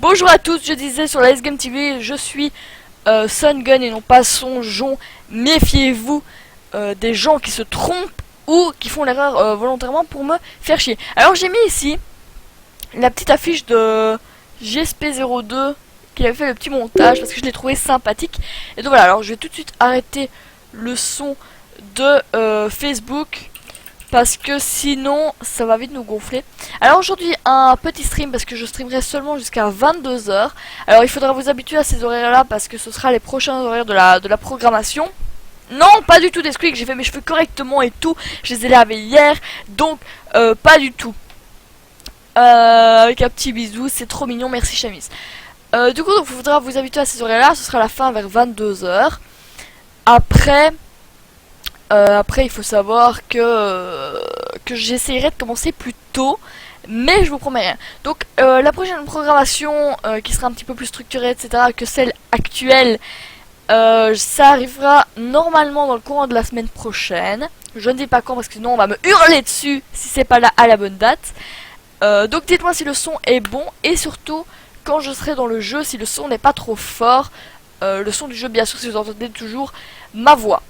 Bonjour à tous, je disais sur la S-Game TV, je suis Sungun et non pas Sonjon. Méfiez-vous des gens qui se trompent ou qui font l'erreur volontairement pour me faire chier. Alors j'ai mis ici la petite affiche de GSP02 qui avait fait le petit montage parce que je l'ai trouvé sympathique. Et donc voilà, alors je vais tout de suite arrêter le son de Facebook parce que sinon ça va vite nous gonfler. Alors aujourd'hui un petit stream parce que je streamerai seulement jusqu'à 22 h. Alors il faudra vous habituer à ces horaires là parce que ce sera les prochains horaires de la programmation. Non, pas du tout des squeaks, j'ai fait mes cheveux correctement et tout. Je les ai lavés hier, donc pas du tout. Avec un petit bisou, c'est trop mignon, merci Chamise. Du coup, il faudra vous habituer à ces horaires là, ce sera la fin vers 22 h. Après, il faut savoir que j'essaierai de commencer plus tôt, mais je vous promets rien. Donc, la prochaine programmation qui sera un petit peu plus structurée, etc., que celle actuelle, ça arrivera normalement dans le courant de la semaine prochaine. Je ne dis pas quand parce que sinon on va me hurler dessus si c'est pas là à la bonne date. Donc, dites-moi si le son est bon et surtout quand je serai dans le jeu, si le son n'est pas trop fort. Le son du jeu, bien sûr, si vous entendez toujours ma voix.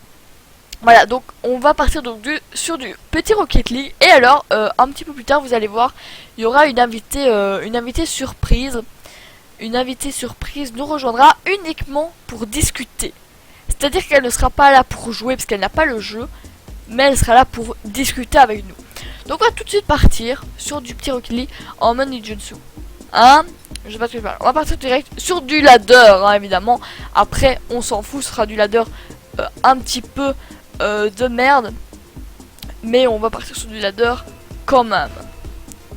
Voilà, donc on va partir donc sur du petit Rocket League. Et alors, un petit peu plus tard, vous allez voir, il y aura une invitée surprise. Une invitée surprise nous rejoindra uniquement pour discuter. C'est-à-dire qu'elle ne sera pas là pour jouer parce qu'elle n'a pas le jeu, mais elle sera là pour discuter avec nous. Donc on va tout de suite partir sur du petit Rocket League en mode ninjutsu. Hein? Je sais pas ce que je parle. On va partir direct sur du ladder, hein, évidemment. Après, on s'en fout, ce sera du ladder un petit peu de merde, mais on va partir sur du ladder quand même.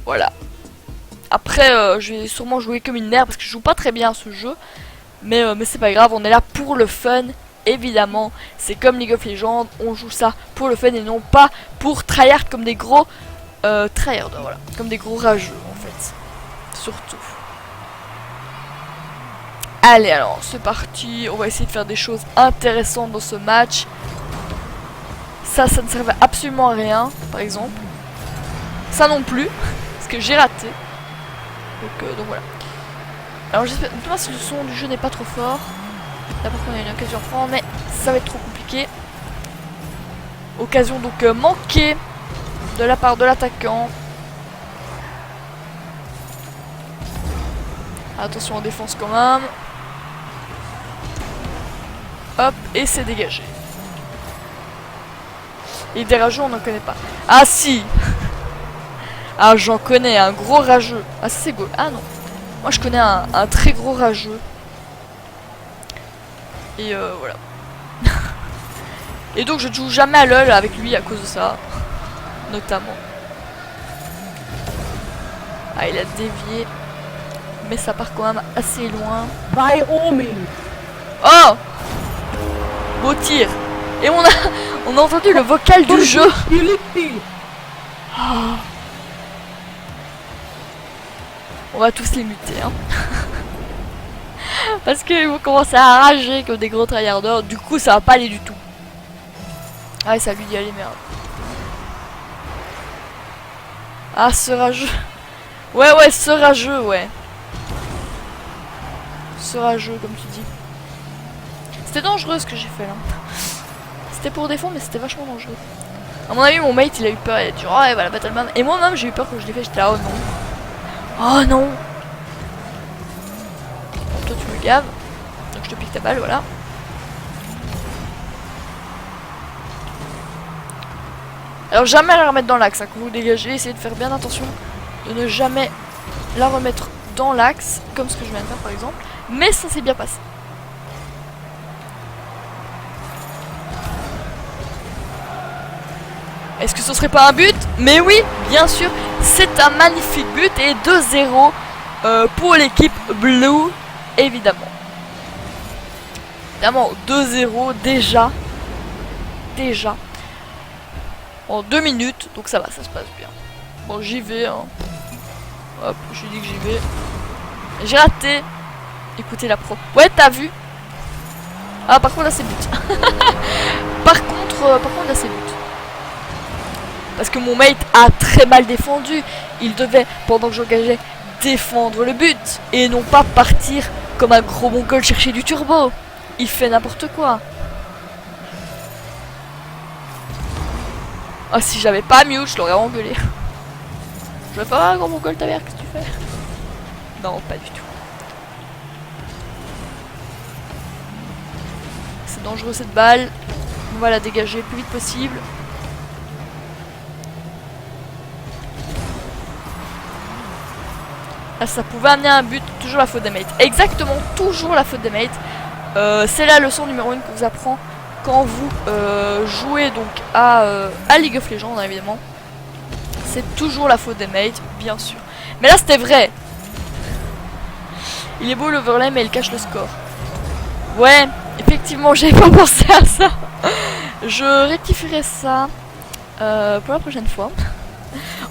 Voilà. Après je vais sûrement jouer comme une merde parce que je joue pas très bien à ce jeu, mais c'est pas grave, on est là pour le fun. Évidemment, c'est comme League of Legends, on joue ça pour le fun et non pas pour tryhard comme des gros tryhard, voilà, comme des gros rageux en fait, surtout. Allez, alors c'est parti, on va essayer de faire des choses intéressantes dans ce match. Ça ne servait absolument à rien, par exemple. Ça non plus, parce que j'ai raté. Donc voilà. Alors j'espère, dites-moi si le son du jeu n'est pas trop fort. Là par contre on a une occasion franc, mais ça va être trop compliqué. Occasion donc manquée de la part de l'attaquant. Attention en défense quand même. Hop, et c'est dégagé. Et des rageux on n'en connaît pas. Ah si. Ah j'en connais un gros rageux. Ah ça c'est goal. Ah non. Moi je connais un très gros rageux. Et voilà. Et donc je ne joue jamais à LoL avec lui à cause de ça. Notamment. Ah il a dévié. Mais ça part quand même assez loin. By all means. Oh. Beau tir. Et on a entendu le vocal du jeu. Oh. On va tous les muter, hein. Parce qu'ils vont commencer à rager comme des gros tryharders. Du coup, ça va pas aller du tout. Ah, ça lui dit allez, merde. Ah, ce rageux. Ouais, ce rageux, ouais. Ce rageux, comme tu dis. C'était dangereux ce que j'ai fait là. C'était pour défendre, mais c'était vachement dangereux. À mon avis, mon mate il a eu peur. Il a dit, oh, ouais, voilà, Battleman. Et moi-même, j'ai eu peur quand je l'ai fait. J'étais là, oh non. Oh non. Bon, toi, tu me gaves. Donc, je te pique ta balle, voilà. Alors, jamais la remettre dans l'axe. Hein, quand vous dégagez, essayez de faire bien attention de ne jamais la remettre dans l'axe, comme ce que je viens de faire par exemple. Mais ça s'est bien passé. Est-ce que ce serait pas un but? Mais oui, bien sûr, c'est un magnifique but et 2-0 pour l'équipe Blue, évidemment. Évidemment, 2-0 déjà. En 2 minutes, donc ça va, ça se passe bien. Bon, j'y vais, hein. Hop, je dis que j'y vais. J'ai raté. Écoutez la pro. Ouais, t'as vu? Ah, par contre, là, c'est but. par contre, là, c'est but. Parce que mon mate a très mal défendu. Il devait, pendant que j'engageais défendre le but et non pas partir comme un gros mongol chercher du turbo. Il fait n'importe quoi. Ah, si j'avais pas Mew, je l'aurais engueulé. Je vais pas un gros mongol ta mère, qu'est-ce que tu fais? Non, pas du tout. C'est dangereux cette balle. On va la dégager le plus vite possible. Ah, ça pouvait amener un but, toujours la faute des mates. Exactement, toujours la faute des mates. C'est la leçon numéro 1 que vous apprend quand vous jouez donc à League of Legends, hein, évidemment. C'est toujours la faute des mates, bien sûr. Mais là, c'était vrai. Il est beau l'overlay, mais il cache le score. Ouais, effectivement, j'avais pas pensé à ça. Je rectifierai ça pour la prochaine fois.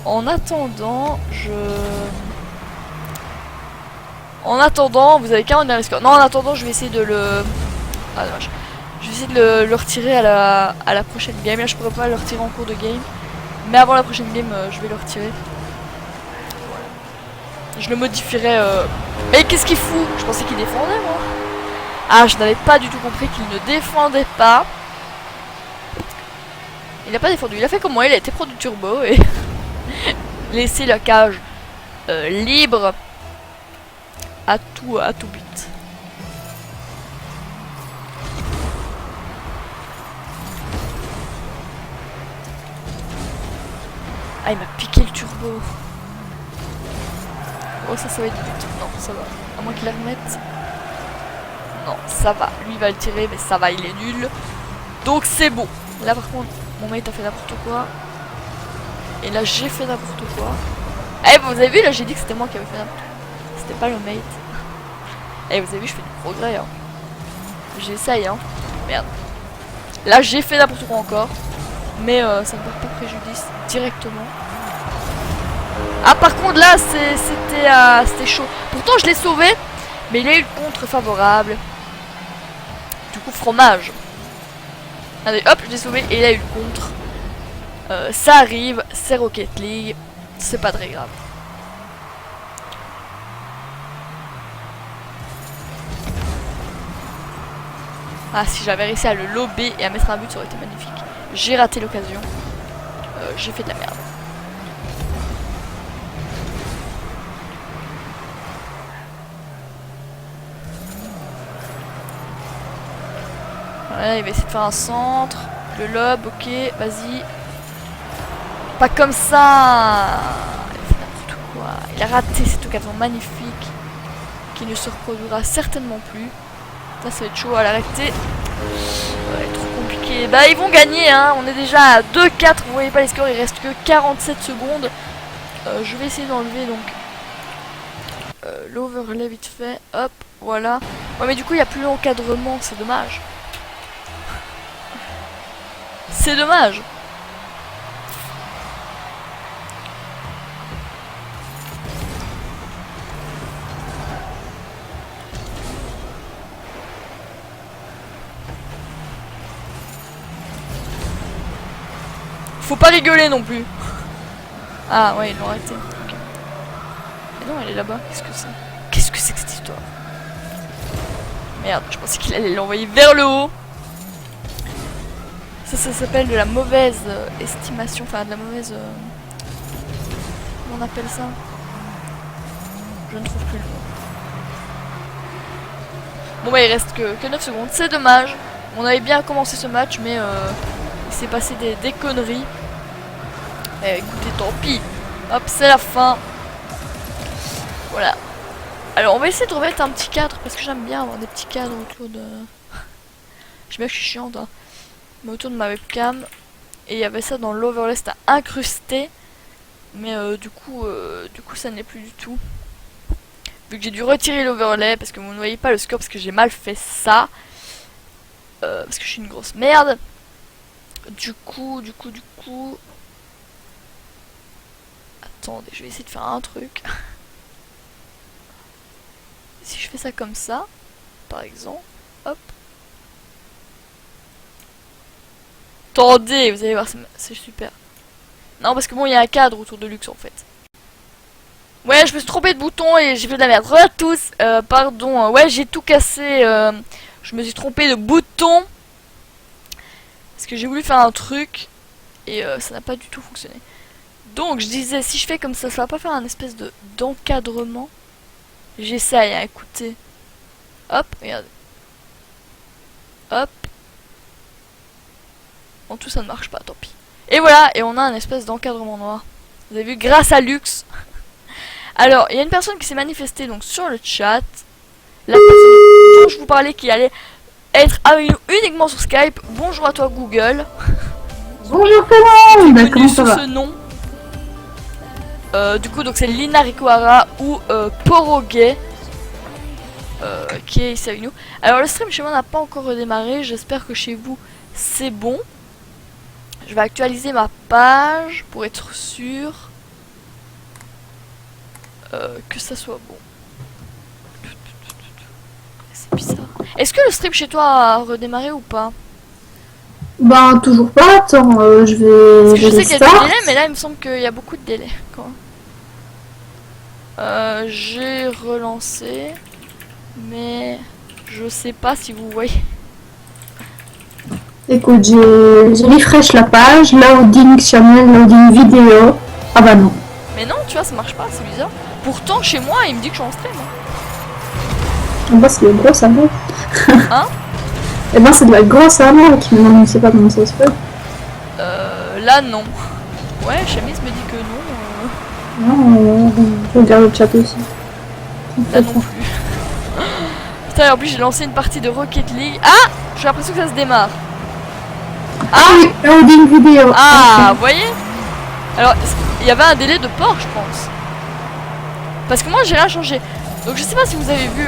En attendant, vous avez 41 le score. Non, en attendant, je vais essayer de le... Ah, dommage. Je vais essayer de le retirer à la prochaine game. Là, je pourrais pas le retirer en cours de game. Mais avant la prochaine game, je vais le retirer. Je le modifierai. Mais qu'est-ce qu'il fout? Je pensais qu'il défendait, moi. Ah, je n'avais pas du tout compris qu'il ne défendait pas. Il n'a pas défendu. Il a fait comme moi. Il a été pro du turbo et laisser la cage libre à tout but. Ah, il m'a piqué le turbo. Oh, ça va être but. Non, ça va. À moins qu'il la remette. Non, ça va. Lui, il va le tirer, mais ça va, il est nul. Donc, c'est bon. Là, par contre, mon mate a fait n'importe quoi. Et là, j'ai fait n'importe quoi. Eh, vous avez vu, là, j'ai dit que c'était moi qui avais fait n'importe quoi. C'était pas le mate. Eh, vous avez vu, je fais du progrès, hein. J'essaye, hein. Merde. Là, j'ai fait n'importe quoi encore. Mais ça ne porte pas préjudice directement. Ah, par contre, là, c'était chaud. Pourtant, je l'ai sauvé. Mais il a eu le contre favorable. Du coup, fromage. Allez, hop, je l'ai sauvé et il a eu le contre. Ça arrive, c'est Rocket League. C'est pas très grave. Ah, si j'avais réussi à le lober et à mettre un but, ça aurait été magnifique. J'ai raté l'occasion. J'ai fait de la merde. Voilà, il va essayer de faire un centre. Le lob, ok, vas-y. Pas comme ça. Il a fait n'importe quoi. Il a raté cette occasion magnifique qui ne se reproduira certainement plus. Là, ça va être chaud à l'arrêter. Ouais, trop compliqué. Bah, ils vont gagner, hein. On est déjà à 2-4. Vous voyez pas les scores, il reste que 47 secondes. Je vais essayer d'enlever donc l'overlay vite fait. Hop, voilà. Ouais, mais du coup, il n'y a plus l'encadrement. C'est dommage. C'est dommage. Faut pas rigoler non plus. Ah ouais, ils l'ont arrêté. Okay. Mais non, elle est là-bas. Qu'est-ce que c'est? Qu'est-ce que c'est que cette histoire? Merde, je pensais qu'il allait l'envoyer vers le haut. Ça s'appelle de la mauvaise estimation. Enfin, de la mauvaise... Comment on appelle ça? Je ne trouve plus le mot. Bon bah il reste que 9 secondes. C'est dommage. On avait bien commencé ce match, mais il s'est passé des conneries. Eh, écoutez, tant pis. Hop, c'est la fin. Voilà. Alors, on va essayer de remettre un petit cadre, parce que j'aime bien avoir des petits cadres autour de... Je sais bien que je suis chiante, hein. Mais autour de ma webcam. Et il y avait ça dans l'overlay, c'était incrusté. Mais du coup, ça n'est plus du tout. Vu que j'ai dû retirer l'overlay, parce que vous ne voyez pas le score, parce que j'ai mal fait ça. Parce que je suis une grosse merde. Du coup... Attendez, je vais essayer de faire un truc. Si je fais ça comme ça, par exemple, hop. Attendez, vous allez voir, c'est super. Non, parce que bon, il y a un cadre autour de Lux en fait. Ouais, je me suis trompé de bouton et j'ai fait de la merde. Re à tous, pardon. Ouais, j'ai tout cassé. Je me suis trompé de bouton. Parce que j'ai voulu faire un truc. Et ça n'a pas du tout fonctionné. Donc, je disais, si je fais comme ça va pas faire un espèce de d'encadrement. J'essaye, hein, écoutez. Hop, regardez. Hop. Bon, tout ça ne marche pas, tant pis. Et voilà, et on a un espèce d'encadrement noir. Vous avez vu, grâce à Lux. Alors, il y a une personne qui s'est manifestée donc sur le chat. La personne dont je vous parlais qui allait être avec nous uniquement sur Skype. Bonjour à toi Google. Bonjour tout le monde. Comment ça Sous va? ce nom. Du coup, donc c'est Lina Rikuhara ou Poroguet qui est ici avec nous. Alors, le stream chez moi n'a pas encore redémarré. J'espère que chez vous c'est bon. Je vais actualiser ma page pour être sûr que ça soit bon. C'est bizarre. Est-ce que le stream chez toi a redémarré ou pas? Ben toujours pas, attends, je Parce vais... que je sais qu'il y a du restart. délai, mais là il me semble qu'il y a beaucoup de délai. J'ai relancé, mais je sais pas si vous voyez. Écoute, j'ai refresh la page, loading channel, loading vidéo. Ah bah non. Mais non, tu vois, ça marche pas, c'est bizarre. Pourtant, chez moi, il me dit que je suis en stream. En bas c'est de la grosse arnaque. Hein? Eh ben c'est de la grosse arnaque, mais non, je sais pas comment ça se fait. Là, non. Ouais, Chamis me dit que non. Non, je regarde le chat aussi. Là non plus. Putain, et en plus, j'ai lancé une partie de Rocket League. Ah! J'ai l'impression que ça se démarre. Ah oui, loading vidéo. Ah, Ok. vous voyez? Alors, il y avait un délai de port, je pense. Parce que moi, j'ai rien changé. Donc, je sais pas si vous avez vu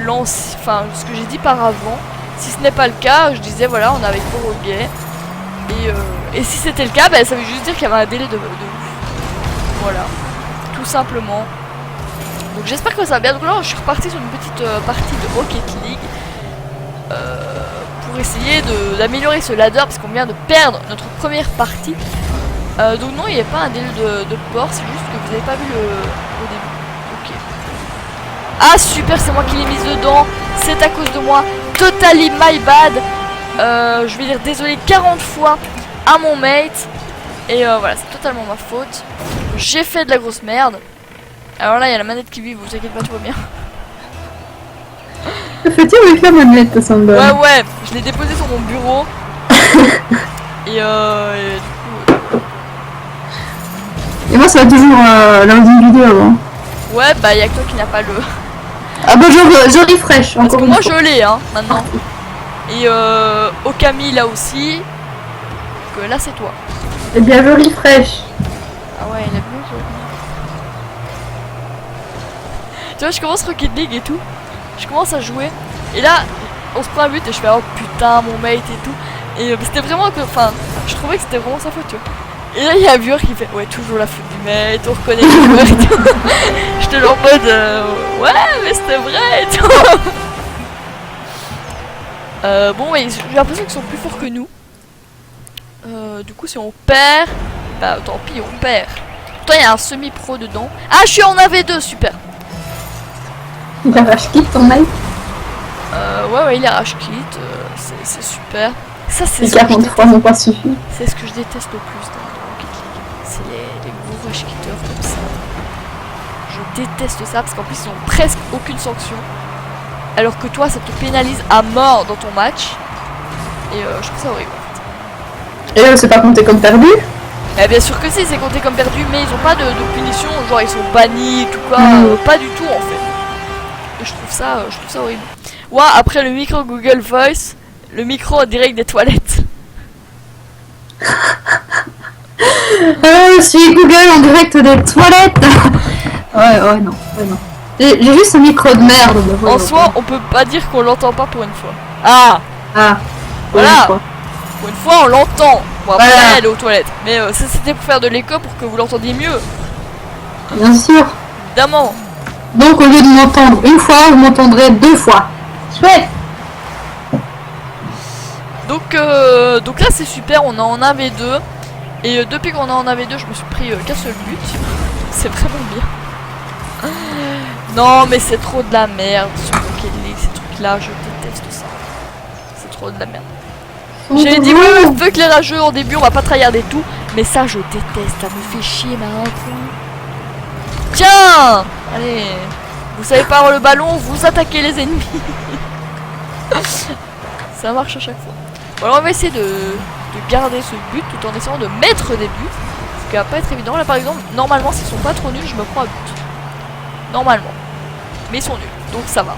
enfin, ce que j'ai dit par avant. Si ce n'est pas le cas, je disais, voilà, on est avec Poroguet. Et si c'était le cas, bah, ça veut juste dire qu'il y avait un délai de ouf. Voilà. Tout simplement. Donc, j'espère que ça va bien. Donc là, je suis reparti sur une petite partie de Rocket League. Pour essayer d'améliorer ce ladder parce qu'on vient de perdre notre première partie. Donc non, il n'y a pas un délai de port, c'est juste que vous n'avez pas vu au début. Ok. Ah super, c'est moi qui l'ai mise dedans, c'est à cause de moi. Totally my bad. Je vais dire désolé 40 fois à mon mate. Et voilà, c'est totalement ma faute. J'ai fait de la grosse merde. Alors là, il y a la manette qui vibre, vous inquiétez pas, tout va bien. Que fais-tu avec la manette, Sandra? Ouais, je l'ai déposé sur mon bureau. et du coup... Et moi ça va toujours loading vidéo. Hein. Ouais, bah y'a que toi qui n'a pas le... Ah bah je refresh Parce encore que une moi fois. je l'ai, hein, maintenant. Et Okami là aussi. Donc là c'est toi. Eh bien je refresh. Ah ouais, il a bien joué. Tu vois, je commence Rocket League et tout. Je commence à jouer. Et là, on se prend un but et je fais oh putain mon mate et tout. Et c'était vraiment que... Enfin, je trouvais que c'était vraiment sa faute, tu vois. Et là, il y a un viewer qui fait ouais, toujours la faute du mate, on reconnaît le joueur et tout. J'étais là en mode ouais, mais c'était vrai et tout. Bon, ouais, j'ai l'impression qu'ils sont plus forts que nous. Du coup, si on perd, bah tant pis, on perd. Pourtant, il y a un semi-pro dedans. Ah, je suis en AV2, super. Il arrache qui ton mec? Ouais, il arrache kit, c'est super. Ça, c'est Les ce que je 43 n'ont pas suffi. C'est ce que je déteste le plus dans Rocket League. C'est les gros rush quitters comme ça. Je déteste ça parce qu'en plus ils ont presque aucune sanction. Alors que toi ça te pénalise à mort dans ton match. Et je trouve ça horrible. Et eux c'est pas compté comme perdu? Eh bien sûr que si, c'est compté comme perdu, mais ils ont pas de punition, genre ils sont bannis, tout quoi, pas du tout en fait. Et je trouve ça horrible. Ouais, après le micro Google Voice, le micro en direct des toilettes. Je suis Google en direct des toilettes. ouais, non. J'ai juste un micro de merde. Bah, En soi, on peut pas dire qu'on l'entend pas pour une fois. Ah, Ah, voilà. quoi. Pour une fois, on l'entend. Bon, après, Voilà. elle est aux toilettes. Mais ça, c'était pour faire de l'écho pour que vous l'entendiez mieux. Bien sûr. Évidemment. Donc au lieu de m'entendre une fois, vous m'entendrez 2 fois. Chouette. Donc là, c'est super. On est en AV2. Et depuis qu'on est en AV2, je me suis pris qu'un seul but. C'est vraiment bien. Non, mais c'est trop de la merde sur Rocket League, ces trucs-là, je déteste ça. C'est trop de la merde. J'ai dit, ouais, feu que les rageux au début, on va pas tryharder tout, mais ça, je déteste, ça me fait chier, ma. Tiens! Allez, vous savez pas avoir le ballon, vous attaquez les ennemis. Ça marche à chaque fois. Bon, alors on va essayer de garder ce but tout en essayant de mettre des buts. Ce qui va pas être évident. Là, par exemple, normalement, s'ils sont pas trop nuls, je me prends un but. Normalement. Mais ils sont nuls, donc ça va.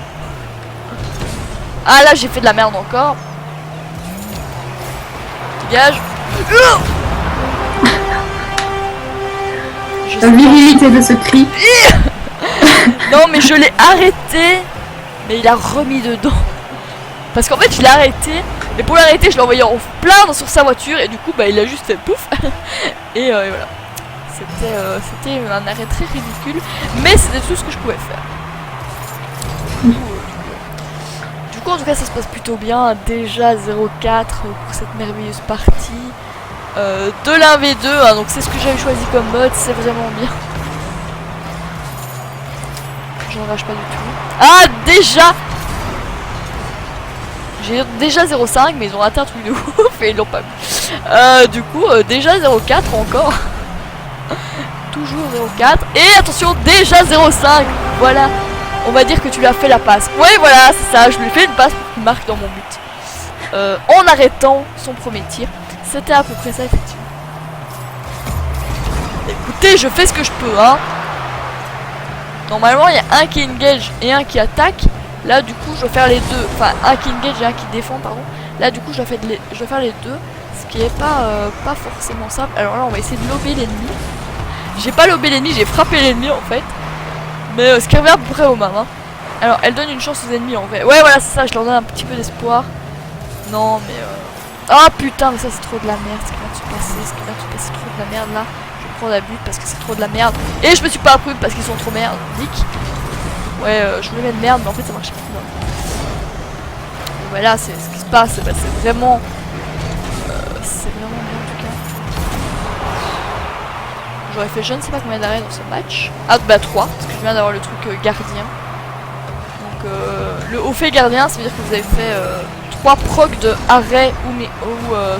Ah là, j'ai fait de la merde encore. Dégage. La virilité de ce cri. Non, mais je l'ai arrêté, mais il a remis dedans. Parce qu'en fait, je l'ai arrêté, mais pour l'arrêter, je l'ai envoyé en plein sur sa voiture, et du coup, bah, il a juste fait pouf. Et voilà. C'était un arrêt très ridicule, mais c'était tout ce que je pouvais faire. Du coup, en tout cas, ça se passe plutôt bien. Déjà 0-4 pour cette merveilleuse partie. De l'1v2, hein, donc c'est ce que j'avais choisi comme mode, c'est vraiment bien. J'en rage pas du tout. Ah, déjà! J'ai déjà 0,5, mais ils ont raté un truc de ouf et ils l'ont pas vu. Du coup, déjà 0,4 encore. Toujours 0,4. Et attention, déjà 0,5. Voilà. On va dire que tu lui as fait la passe. Ouais, voilà, c'est ça. Je lui ai fait une passe pour qu'il marque dans mon but. En arrêtant son premier tir. C'était à peu près ça, effectivement. Écoutez, je fais ce que je peux, hein. Normalement, il y a un qui engage et un qui attaque. Là, du coup, je vais faire les deux. Enfin, un qui engage et un qui défend, pardon. Là, du coup, je vais faire les deux. Ce qui est pas forcément simple. Alors là, on va essayer de lober l'ennemi. J'ai pas lobé l'ennemi, j'ai frappé l'ennemi, en fait. Mais ce qui revient à peu près au même, hein. Alors, elle donne une chance aux ennemis, en vrai. Ouais, voilà, c'est ça. Je leur donne un petit peu d'espoir. Non, mais... Ah, putain, mais ça, c'est trop de la merde. Ce qui vient de se passer, c'est trop de la merde, là. Je vais prendre la but parce que c'est trop de la merde. Et je me suis pas appris parce qu'ils sont trop merdiques. Ouais, je voulais mettre merde, mais en fait ça marchait pas. Voilà, c'est ce qui se passe. Bah, c'est vraiment bien en tout cas. J'aurais fait je ne sais pas combien d'arrêts dans ce match. Ah, bah 3, parce que je viens d'avoir le truc gardien. Donc, le haut fait gardien, ça veut dire que vous avez fait 3 procs de arrêt ou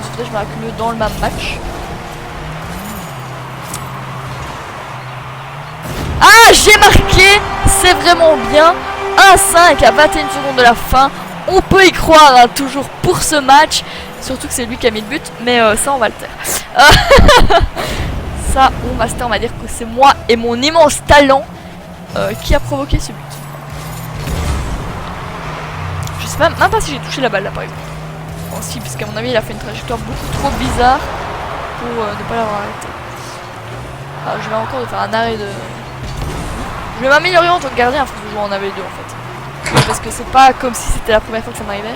sauvetage miraculeux dans le même match. Ah, j'ai marqué, c'est vraiment bien. 1-5 à 21 secondes de la fin. On peut y croire, hein, toujours pour ce match. Surtout que c'est lui qui a mis le but, mais ça on va le taire. Ça, on va dire que c'est moi et mon immense talent qui a provoqué ce but. Je sais même pas si j'ai touché la balle là par exemple. Bon, si, parce qu'à mon avis il a fait une trajectoire beaucoup trop bizarre pour ne pas l'avoir arrêté. Ah, je vais encore faire un arrêt de... Je vais m'améliorer en tant que gardien à force de jouer en AV2 en fait. Parce que c'est pas comme si c'était la première fois que ça m'arrivait.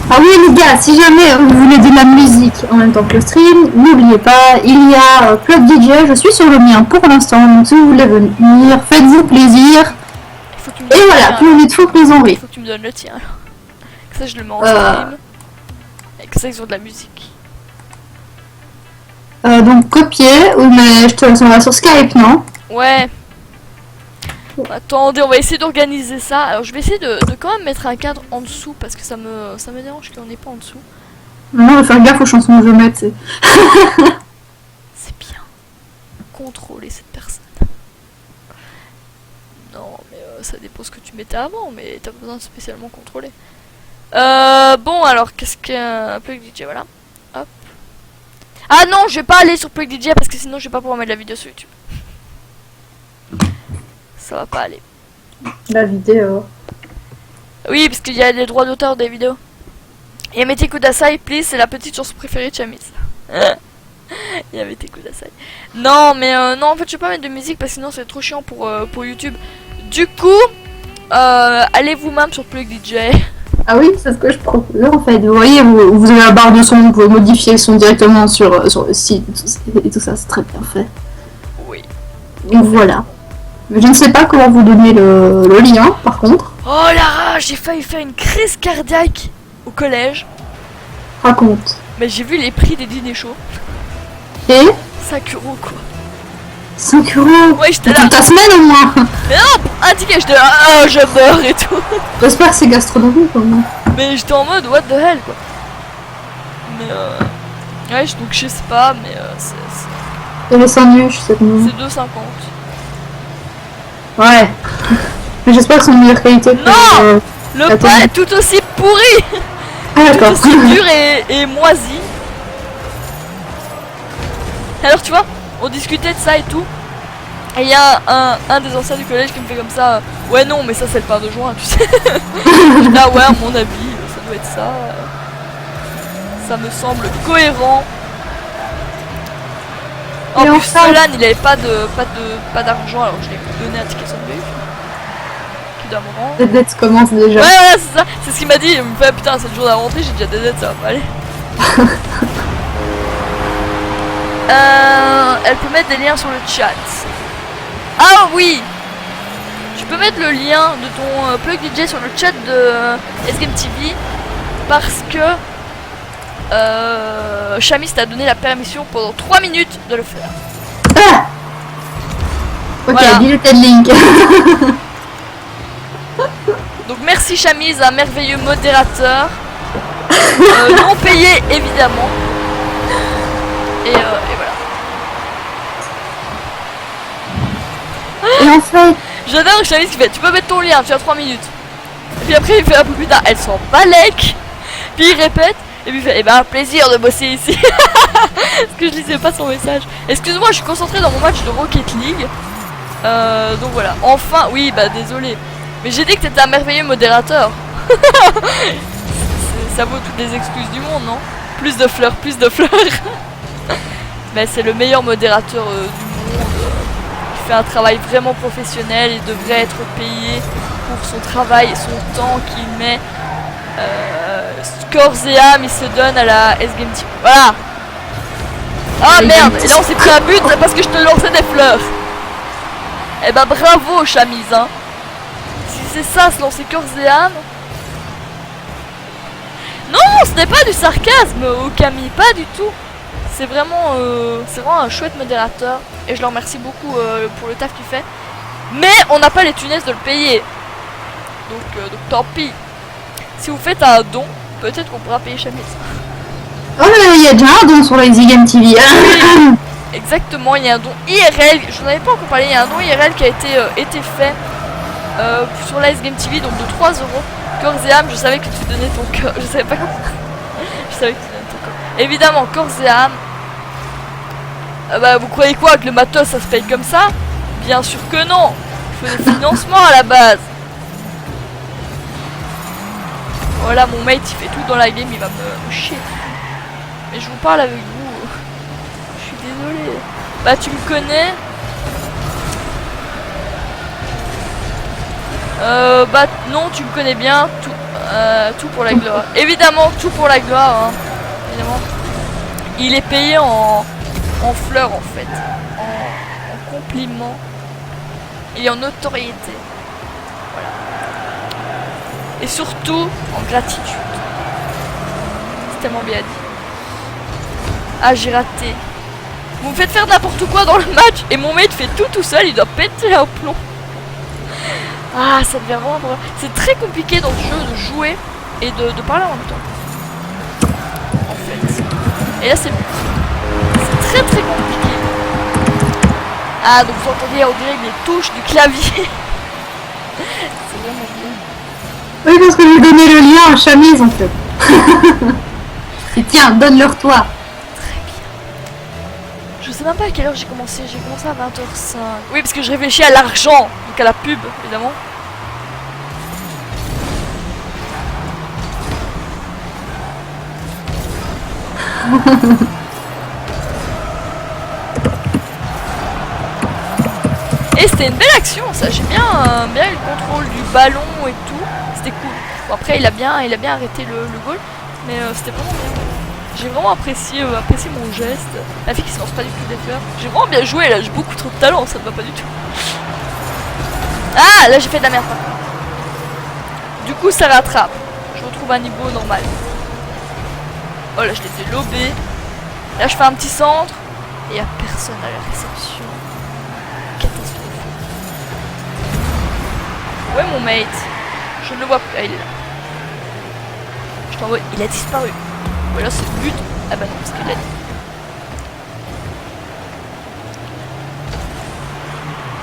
Ah oui les gars, si jamais vous voulez de la musique en même temps que le stream, n'oubliez pas, il y a Plug DJ, je suis sur le mien pour l'instant, donc si vous voulez venir, faites-vous plaisir. Et voilà, plus vite faut plaisanter. Il faut que tu me donnes le tien alors. Que ça je le mets en stream. Et que ça ils ont de la musique. Donc copier, oui mais je te laisse, on va sur Skype, non? Ouais. Attendez, on va essayer d'organiser ça. Alors je vais essayer de quand même mettre un cadre en dessous parce que ça me dérange qu'on n'est pas en dessous. Non, on va faire gaffe aux chansons que je mets, c'est... C'est bien. Contrôler cette personne. Non, mais ça dépend ce que tu mettais avant, mais t'as pas besoin de spécialement contrôler. Bon, alors, qu'est-ce qu'un Plug DJ, voilà. Hop. Ah non, je vais pas aller sur Plug DJ parce que sinon je vais pas pouvoir mettre la vidéo sur YouTube. Ça va pas aller. La vidéo. Oui, parce qu'il y a les droits d'auteur des vidéos. Et Yamete Kudasai, please, c'est la petite chanson préférée de Chamis. Yamete Kudasai. Non, mais non, en fait, je vais pas mettre de musique parce que sinon c'est trop chiant pour YouTube. Du coup, allez vous-même sur Plug DJ. Ah oui, c'est ce que je propose en fait. Vous voyez, vous avez la barre de son, vous pouvez modifier le son directement sur le site et tout ça, c'est très bien fait. Oui. Donc voilà. Mais je ne sais pas comment vous donner le lien, par contre. Oh la rage, j'ai failli faire une crise cardiaque au collège. Raconte. Mais j'ai vu les prix des dîners chauds. Et 5 € quoi. 5 €. Ouais, j'étais là. Toute ta semaine au moins. Mais non, pour un ticket, j'étais là, ah, je meurs et tout. J'espère que c'est gastronomique au moins. Mais j'étais en mode, what the hell, quoi. Mais ouais, donc je sais pas, mais Et les sandwichs, c'est combien? c'est 2,50. Ouais. Mais j'espère que c'est de meilleure qualité que... Non Le attends. pain est tout aussi pourri. Ah Tout d'accord. aussi dur et moisi. Alors tu vois, on discutait de ça et tout. Et il y a un des anciens du collège qui me fait comme ça. Ouais non mais ça c'est le pain de joint, tu sais. Là ouais à mon avis, ça doit être ça. Ça me semble cohérent. En Et plus enfin- Solan il avait pas d'argent alors je lui ai donné un ticket sandwich. Qui doit me rendre. Les dettes commencent déjà. Ouais voilà c'est ça, c'est ce qu'il m'a dit, il me fait putain c'est le jour de la rentrée, j'ai déjà des dettes, ça va pas aller. Elle peut mettre des liens sur le chat. Ah oui. Tu peux mettre le lien de ton plug DJ sur le chat de SGame TV parce que Chamis t'a donné la permission pendant 3 minutes de le faire. Ah ok, Voilà. deleted link. Donc merci Chamise, un merveilleux modérateur. Non payé évidemment. Et voilà. Et en fait, J'adore Chamise qui fait tu peux mettre ton lien, tu as 3 minutes. Et puis après il fait un peu plus tard, elle s'en balèque. Puis il répète. Et puis il fait eh ben plaisir de bosser ici. Parce que je lisais pas son message. Excuse-moi, je suis concentrée dans mon match de Rocket League. Donc voilà. Enfin, oui bah désolé. Mais j'ai dit que t'étais un merveilleux modérateur. Ça vaut toutes les excuses du monde, non? Plus de fleurs, plus de fleurs. Mais c'est le meilleur modérateur du monde. Il fait un travail vraiment professionnel. Il devrait être payé pour son travail et son temps qu'il met. Corps et âme, il se donne à la SGame Team. Voilà. Ah merde, et là on s'est pris un but parce que je te lançais des fleurs. Eh ben bravo Chamise hein. Si c'est ça, se lancer corps et âme. Non, ce n'est pas du sarcasme, Okami, pas du tout. C'est vraiment un chouette modérateur. Et je le remercie beaucoup pour le taf qu'il fait. Mais on n'a pas les tunnels de le payer. Donc tant pis. Si vous faites un don, peut-être qu'on pourra payer Chamise. oh mais il y a déjà un don sur la SGame TV. Exactement, il y a un don IRL, je n'en avais pas encore parlé, il y a un don IRL qui a été fait sur la SGame TV, donc de 3 €. Corps et âme, je savais que tu donnais ton cœur, je savais pas comment. Je savais que tu donnais ton corps. Évidemment, corps et âme. Bah, vous croyez quoi, que le matos ça se paye comme ça? Bien sûr que non, il faut des financements à la base. Voilà, mon mate il fait tout dans la game, il va me chier. Mais je vous parle avec vous. Je suis désolée. Bah tu me connais. Bah non, tu me connais bien. Tout pour la gloire. Évidemment, tout pour la gloire. Hein. Évidemment. Il est payé en fleurs en fait. En compliments. Et en notoriété. Voilà. Et surtout en gratitude. C'est tellement bien dit. Ah j'ai raté. Vous me faites faire n'importe quoi dans le match et mon mate fait tout seul, il doit péter un plomb. Ah ça devient vraiment... C'est très compliqué dans le jeu de jouer et de parler en même temps. En fait. Et là c'est très compliqué. Ah donc vous entendez on dirait les touches du clavier. C'est vraiment bien. Oui parce que je lui donnais le lien à Chamise en fait. Et tiens, donne-leur toi. Je sais même pas à quelle heure j'ai commencé à 20h05. Oui parce que je réfléchis à l'argent, donc à la pub évidemment. Et c'était une belle action ça, j'ai bien eu le contrôle du ballon et tout, c'était cool. Bon après il a bien arrêté le goal, mais c'était vraiment bien. J'ai vraiment apprécié mon geste. La fille qui se lance pas du tout des fleurs. J'ai vraiment bien joué là, j'ai beaucoup trop de talent, ça ne va pas du tout. Ah là j'ai fait de la merde. Du coup ça rattrape. Je retrouve un niveau normal. Oh là je les ai lobés. Là je fais un petit centre. Et y a personne à la réception. Ouais, mon mate. Je ne le vois plus. Ah, il est là. Je t'envoie. Il a disparu. Ou alors c'est le but. Ah bah non, parce qu'il a dit.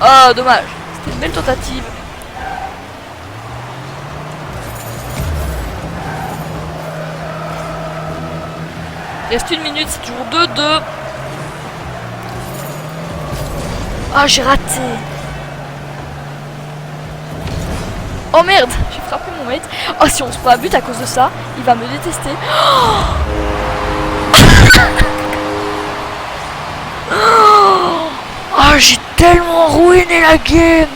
Oh, dommage. C'était une belle tentative. Il reste 1 minute, c'est toujours 2-2. Ah, j'ai raté. Oh merde, j'ai frappé mon mate. Oh, si on se prend un but à cause de ça, il va me détester. Oh, j'ai tellement ruiné la game.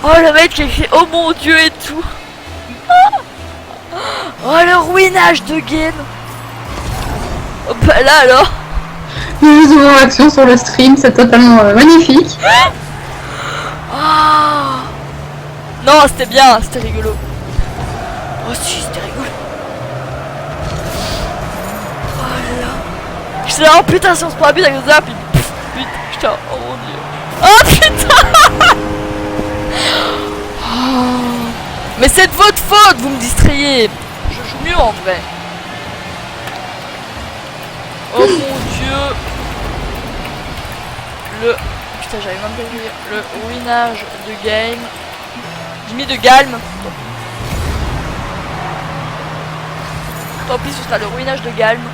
Oh, le mec qui a écrit oh mon dieu et tout. Oh, le ruinage de game. Oh, bah là alors. J'ai juste vos réactions sur le stream, c'est totalement magnifique. Oh. Non, c'était bien, c'était rigolo. Oh si, c'était rigolo. Oh là là. Je sais, oh putain, si on se prend un but avec ça, puis putain, oh mon dieu. Oh putain. Oh. Mais c'est de votre faute, vous me distrayez. Je joue mieux en vrai. Oh mon dieu. Le... Putain, j'arrive même pas à dire. Le ruinage de game. J'ai mis de galme. Tant pis, ce sera le ruinage de galme.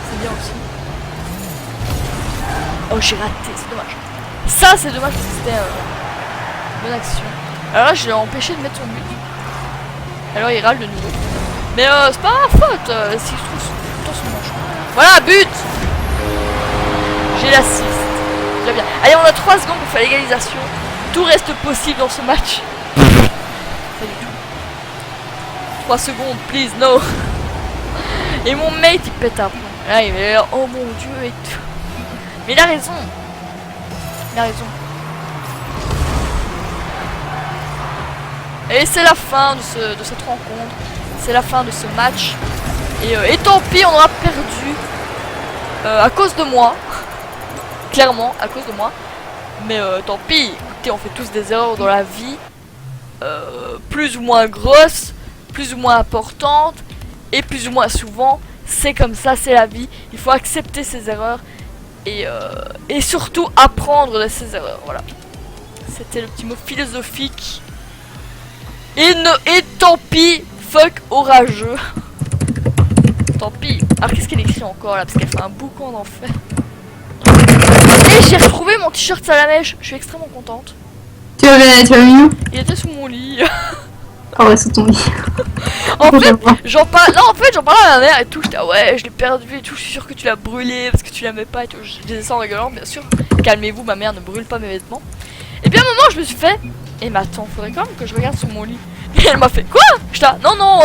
C'est bien aussi. Oh, j'ai raté, c'est dommage. Ça, c'est dommage parce que c'était une bonne action. Alors là, je l'ai empêché de mettre son but. Alors il râle de nouveau. Mais c'est pas ma faute si je trouve tout le temps son manche. Voilà, but. J'ai l'assist. Très bien. Allez, on a 3 secondes pour faire l'égalisation. Tout reste possible dans ce match. Pas du tout. 3 secondes, please, no. Et mon mate, il pète un plomb. Là, il est là, oh mon dieu et tout. Mais il a raison. Il a raison. Et c'est la fin de cette rencontre. C'est la fin de ce match. Et tant pis, on aura perdu. À cause de moi. Clairement, à cause de moi. Mais tant pis. Écoutez, on fait tous des erreurs dans la vie. Plus ou moins grosses. Plus ou moins importantes. Et plus ou moins souvent. C'est comme ça, c'est la vie. Il faut accepter ses erreurs. Et surtout apprendre de ses erreurs. Voilà. C'était le petit mot philosophique. Et tant pis, fuck orageux. Tant pis. Alors qu'est-ce qu'elle écrit encore là? Parce qu'elle fait un boucan d'enfer. Et j'ai retrouvé mon t-shirt Salamèche. Je suis extrêmement contente. Tu l'avais mis où? Il était sous mon lit. Ah ouais, sous ton lit. En fait, j'en parle. Non, en fait, j'en parlais à ma mère et tout. J'étais ah ouais, je l'ai perdu et tout. Je suis sûre que tu l'as brûlé parce que tu l'aimais pas et tout. Je disais ça en rigolant, bien sûr. Calmez-vous, ma mère ne brûle pas mes vêtements. Et puis à un moment, je me suis fait. Eh mais attends, faudrait quand même que je regarde sous mon lit. Et elle m'a fait quoi? Je là, non non.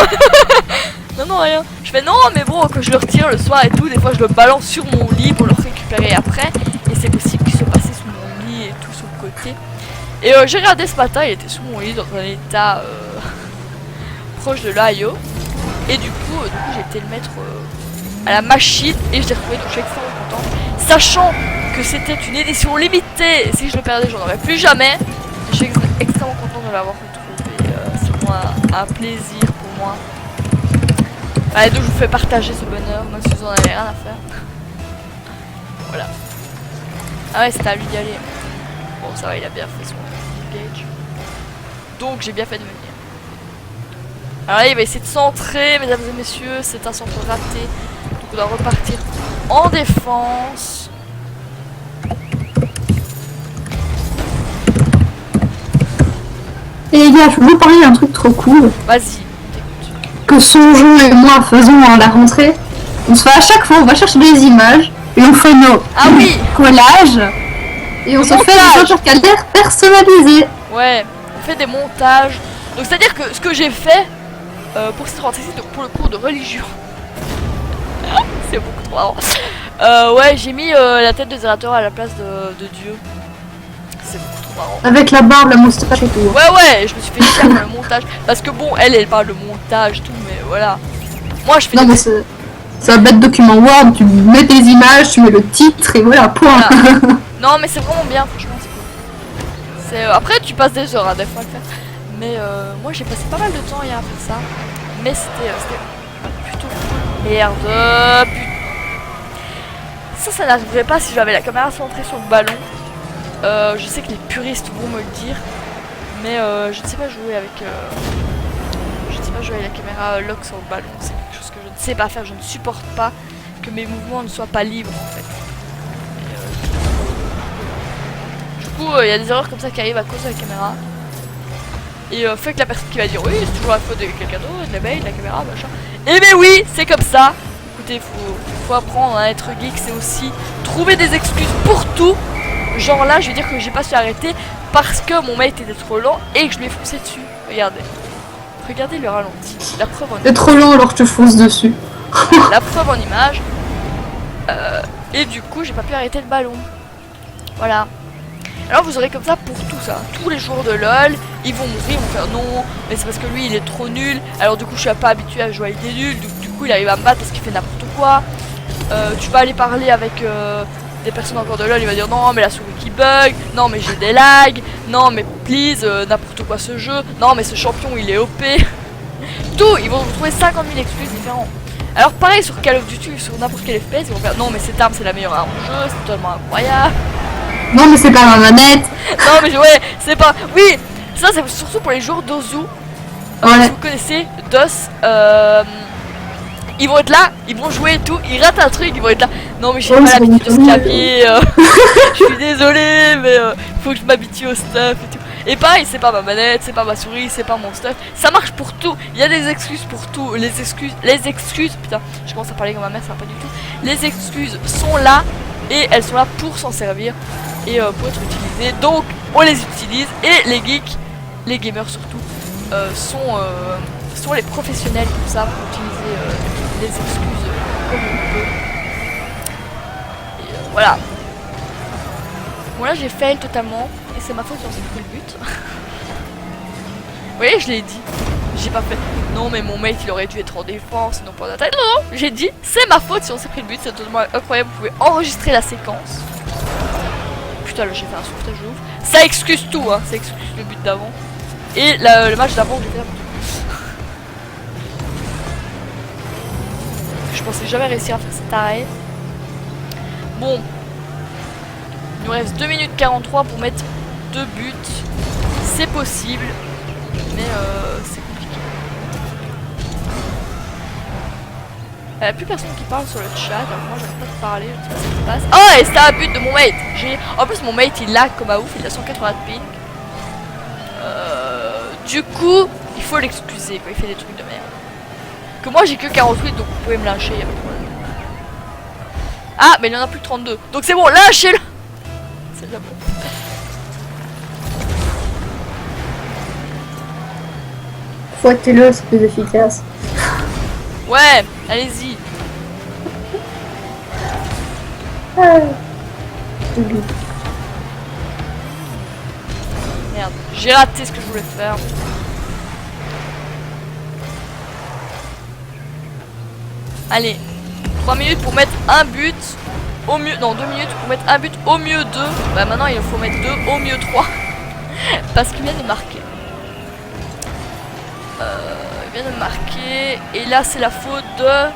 Non non, rien. Je fais non, mais bon, que je le retire le soir et tout. Des fois, je le balance sur mon lit pour le récupérer après. Et c'est possible qu'il soit passé sous mon lit et tout sur le côté. Et j'ai regardé ce matin, il était sous mon lit dans un état proche de l'Aio. Et du coup j'ai été le mettre à la machine et je l'ai retrouvé, donc je suis extrêmement contente. Sachant que c'était une édition limitée, et si je le perdais, j'en aurais plus jamais. Je suis extrêmement contente de l'avoir retrouvé. C'est moi un plaisir pour moi. Allez, donc je vous fais partager ce bonheur, même si vous en avez rien à faire. Voilà. Ah ouais, c'était à lui d'y aller. Bon, ça va, il a bien fait son engage. Donc j'ai bien fait de venir. Alors là, il va essayer de centrer, mesdames et messieurs. C'est un centre raté. Donc on doit repartir en défense. Et les gars, je vais vous parler d'un truc trop cool. Vas-y, t'écoute. Que Sonjon et moi faisons à la rentrée. On se fait à chaque fois, on va chercher des images et on fait nos collages. Et on se fait des intercalaires personnalisés. Ouais, on fait des montages. Donc c'est-à-dire que ce que j'ai fait pour cette rentrée, donc pour le cours de religion. C'est beaucoup trop marrant. Ouais, j'ai mis la tête de Zerator à la place de Dieu. C'est beaucoup trop marrant. Avec la barbe, la moustache et tout. Ouais, je me suis fait chier pour le montage. Parce que bon, elle parle de montage, tout, mais voilà. Moi, je fais non, des... mais C'est un bête document Word, tu mets des images, tu mets le titre et voilà, point. Voilà. Non, mais c'est vraiment bien, franchement, c'est cool. Après, tu passes des heures, hein, des fois, à le faire. Mais moi, j'ai passé pas mal de temps hier à faire ça. Mais c'était plutôt cool. Merde, putain. Ça n'arriverait pas si j'avais la caméra centrée sur le ballon. Je sais que les puristes vont me le dire. Mais je ne sais pas jouer avec... je ne sais pas jouer avec la caméra lock sur le ballon. C'est quelque chose que je ne sais pas faire. Je ne supporte pas que mes mouvements ne soient pas libres, en fait. Du coup, il y a des erreurs comme ça qui arrivent à cause de la caméra. Et fait que la personne qui va dire oui, c'est toujours la faute de quelqu'un d'autre, de la veille, de la caméra, machin. Eh ben oui, c'est comme ça. Écoutez, faut apprendre à être geek, c'est aussi trouver des excuses pour tout. Genre là, je vais dire que j'ai pas su arrêter parce que mon mate était trop lent et que je lui ai foncé dessus. Regardez. Regardez le ralenti. La preuve en C'est trop long alors je te fonce dessus. la preuve en image. Et du coup, j'ai pas pu arrêter le ballon. Voilà. Alors vous aurez comme ça pour tout ça. Tous les joueurs de LoL, ils vont mourir, ils vont faire non, mais c'est parce que lui il est trop nul. Alors du coup je suis pas habitué à jouer avec des nuls. Du coup il arrive à me battre parce qu'il fait n'importe quoi. Tu vas aller parler avec des personnes encore de LoL, il va dire non mais la souris qui bug, non mais j'ai des lags, non mais please, n'importe quoi ce jeu, non mais ce champion il est OP. Tout, ils vont vous trouver 50 000 excuses différentes. Alors pareil sur Call of Duty, sur n'importe quel FPS, ils vont faire non mais cette arme c'est la meilleure arme au jeu, c'est totalement incroyable. Non mais c'est pas ma manette. Non mais ouais, c'est pas... Oui, ça c'est surtout pour les joueurs d'Ozu. Ouais. Si vous connaissez DOS, ils vont être là, ils vont jouer et tout, ils ratent un truc, ils vont être là. Non mais j'ai Ouais, pas c'est l'habitude de ce bon. clavier, je suis désolé, mais faut que je m'habitue au stuff et tout. Et pareil, c'est pas ma manette, c'est pas ma souris, c'est pas mon stuff. Ça marche pour tout, il y a des excuses pour tout. Les excuses, putain, je commence à parler comme ma mère, ça va pas du tout. Les excuses sont là et elles sont là pour s'en servir et pour être utilisées. Donc on les utilise et les geeks, les gamers surtout, sont les professionnels pour ça, pour utiliser les excuses comme on peut. Et voilà. Bon là j'ai fail totalement et c'est ma faute si on s'est pris le but. Vous voyez, je l'ai dit. J'ai pas fait non mais mon mate il aurait dû être en défense non pas en attaque. Non, non, j'ai dit c'est ma faute si on s'est pris le but, c'est totalement incroyable. Vous pouvez enregistrer la séquence. Putain là j'ai fait un sauvetage de ouf. Ça excuse tout hein, ça excuse le but d'avant. Et le match d'avant j'ai fait n'importe quoi. Je pensais jamais réussir à faire cet arrêt. Bon. Il nous reste 2 minutes 43 pour mettre 2 buts. C'est possible. Mais c'est compliqué. Il n'y a plus personne qui parle sur le chat. Alors moi j'arrête pas de parler. Je sais pas ce qui se passe. Oh et c'était un but de mon mate. En plus mon mate il lag comme à ouf. Il a 180 de ping. Du coup il faut l'excuser quand il fait des trucs de merde. Que moi j'ai que 48 donc vous pouvez me lâcher, y'a pas de problème. Ah mais il y en a plus que 32. Donc c'est bon, lâchez-le. C'est déjà bon. Fouettez-le, c'est plus efficace. Ouais, allez-y. Merde, j'ai raté ce que je voulais faire. Allez, 3 minutes pour mettre un but. Au mieux, non 2 minutes pour mettre un but, au mieux 2. Bah maintenant il faut mettre 2, au mieux 3. Parce qu'il vient de marquer. Il vient de marquer. Et là c'est la faute de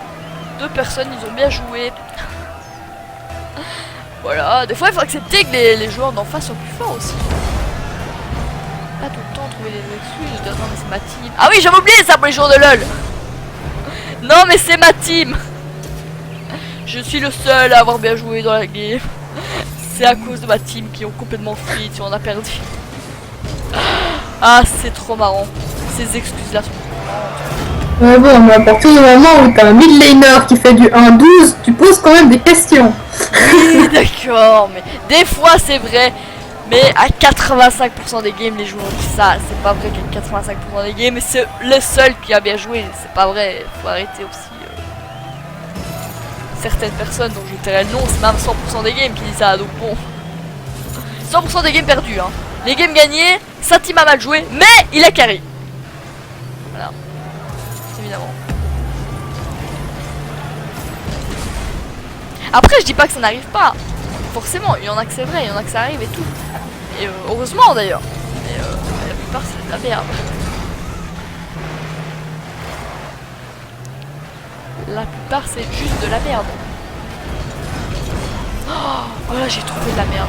2 personnes, ils ont bien joué. Voilà, des fois il faut accepter que les joueurs d'en face sont plus forts aussi. Pas tout le temps trouver des excuses, dire non mais c'est ma team. Ah oui j'avais oublié ça pour les joueurs de LoL. Non mais c'est ma team. Je suis le seul à avoir bien joué dans la game. C'est à cause de ma team qui ont complètement fui si on a perdu. Ah c'est trop marrant. Ces excuses là sont Ouais bon, mais à partir du moment où t'as un mid laner qui fait du 1-12, tu poses quand même des questions. oui d'accord, mais des fois c'est vrai. Mais à 85% des games les joueurs disent ça. C'est pas vrai qu'à 85% des games, mais c'est le seul qui a bien joué. C'est pas vrai, faut arrêter aussi. Certaines personnes dont je tairai le nom, c'est même 100% des games qui disent ça, donc bon. 100% des games perdus, hein. Les games gagnés, sa team a mal joué, mais il a carry. Voilà. Évidemment. Après, je dis pas que ça n'arrive pas. Forcément, il y en a que c'est vrai, il y en a que ça arrive et tout. Et heureusement d'ailleurs. Mais la plupart, c'est de la merde. La plupart, c'est juste de la merde. Oh là, j'ai trouvé de la merde.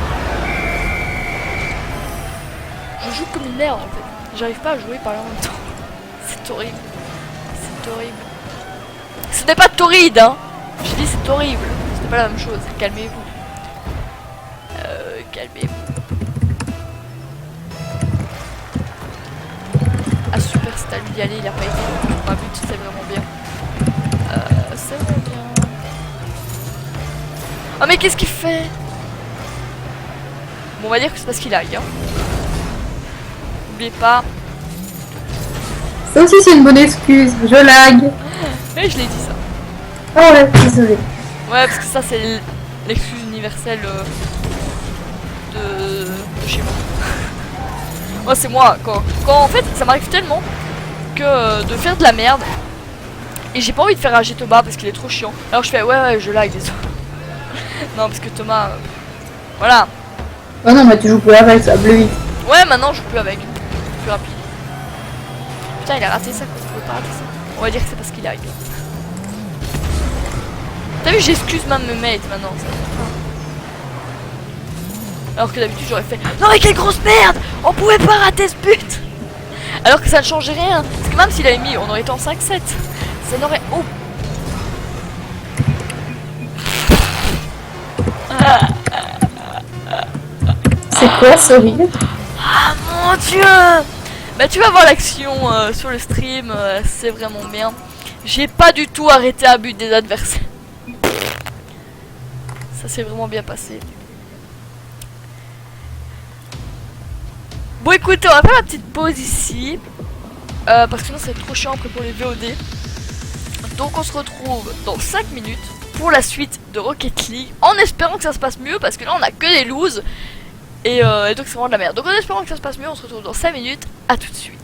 Je joue comme une merde en fait. J'arrive pas à jouer par là en même temps. C'est horrible. C'est horrible. Ce n'est pas torride, hein. Je dis c'est horrible. Ce n'est pas la même chose. Calmez-vous. Calmez-vous. Ah super, c'est à lui d'y aller, il a pas été. Ma but, c'est vraiment bien. C'est vraiment bien. Oh mais qu'est-ce qu'il fait? Bon, on va dire que c'est parce qu'il lag, hein. N'oubliez pas. Ça aussi, c'est une bonne excuse. Je lag. Mais je l'ai dit ça. Oh ouais, désolé. Ouais, parce que ça, c'est l'excuse universelle de chez moi. Moi, c'est moi. Quand en fait, ça m'arrive tellement que de faire de la merde. Et j'ai pas envie de faire rager Thomas parce qu'il est trop chiant. Alors je fais ouais, je lag, désolé. Non, parce que Thomas. Voilà. Oh non, mais tu joues plus avec, ça va plus vite. Ouais, maintenant je joue plus avec. Plus rapide. Putain, il a raté ça, quoi. Il pouvait pas rater ça. On va dire que c'est parce qu'il lag. T'as vu, j'excuse même mes mates maintenant. Ça. Alors que d'habitude j'aurais fait non mais quelle grosse merde, on pouvait pas rater ce but. Alors que ça ne changeait rien. Parce que même s'il avait mis, on aurait été en 5-7. Ça n'aurait... Oh. C'est quoi ce rire? Ah mon dieu. Bah tu vas voir l'action sur le stream, c'est vraiment bien. J'ai pas du tout arrêté un but des adversaires. Ça s'est vraiment bien passé. Bon écoute, on va faire la petite pause ici. Parce que sinon c'est trop chiant après pour les VOD. Donc on se retrouve dans 5 minutes pour la suite de Rocket League. En espérant que ça se passe mieux parce que là on a que des loses. Et donc c'est vraiment de la merde. Donc en espérant que ça se passe mieux, on se retrouve dans 5 minutes. À tout de suite.